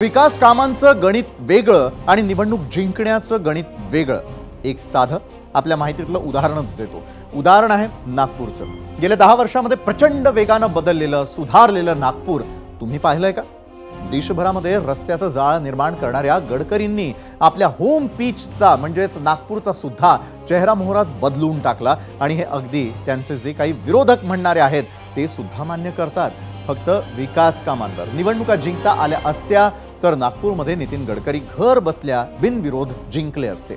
विकास कामांचं गणित वेगळं आणि निवडणूक जिंकण्याचं गणित वेगळं। एक साधं आपल्या माहितीतलं उदाहरणच देतो। उदाहरण आहे नागपूरचं। गेल्या 10 वर्षांमध्ये प्रचंड वेगाने बदललेलं सुधारलेलं नागपूर तुम्ही पाहिलंय का? देशभरामध्ये रस्त्याचं जाळं निर्माण करणाऱ्या गडकरींनी आपल्या होम पीचचा म्हणजेच नागपूरचा सुद्धा चेहरामोहराच बदलून टाकला आणि हे अगदी त्यांचे जे काही विरोधक म्हणणारे आहेत ते सुद्धा मान्य करतात। फक्त विकास कामांवर निवडणुका जिंकता आल्या असत्या तर नागपूरमध्ये नितीन गडकरी घर बसल्या बिनविरोध जिंकले असते।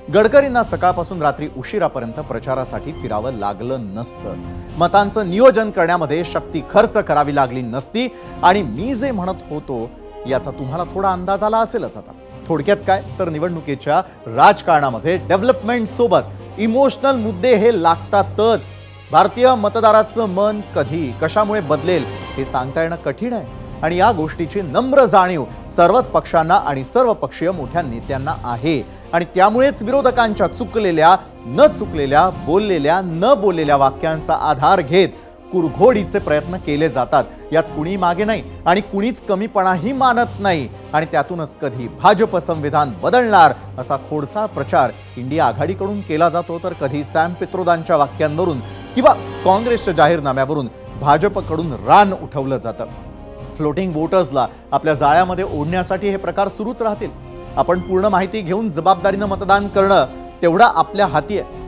गडकरींना सकाळपासून रात्री उशिरापर्यंत प्रचारासाठी फिरावं लागलं नसतं। मतांचं नियोजन करण्यामध्ये शक्ती खर्च करावी लागली नसती आणि मी जे म्हणत होतो याचा तुम्हाला थोडा अंदाज आला असेलच आता। थोडक्यात काय तर निवडणुकीच्या राजकारणामध्ये डेव्हलपमेंट सोबत इमोशनल मुद्दे हे लागतातच। भारतीय मतदाराचं मन कधी कशामुळे बदलेल हे सांगता येणं कठीण आहे आणि या गोष्टीची नम्र जाणीव सर्वच पक्षांना आणि सर्व पक्षीय मोठ्या नेत्यांना आहे आणि त्यामुळेच विरोधकांच्या चुकलेल्या न चुकलेल्या बोललेल्या न बोललेल्या वाक्यांचा आधार घेत कुरघोडीचे प्रयत्न केले जातात। यात कुणी मागे नाही आणि कुणीच कमीपणाही मानत नाही आणि त्यातूनच कधी भाजप संविधान बदलणार असा खोडसाळ प्रचार इंडिया आघाडीकडून केला जातो तर कधी सॅम पित्रोदांच्या वाक्यांवरून किंवा काँग्रेसच्या जाहीरनाम्यावरून भाजपकडून रान उठवलं जातं। फ्लोटिंग वोटर्सला आपल्या जाळ्यामध्ये ओढण्यासाठी हे प्रकार सुरूच राहतील। आपण पूर्ण माहिती घेऊन जबाबदारीने मतदान करणं तेवढं आपल्या हाती आहे।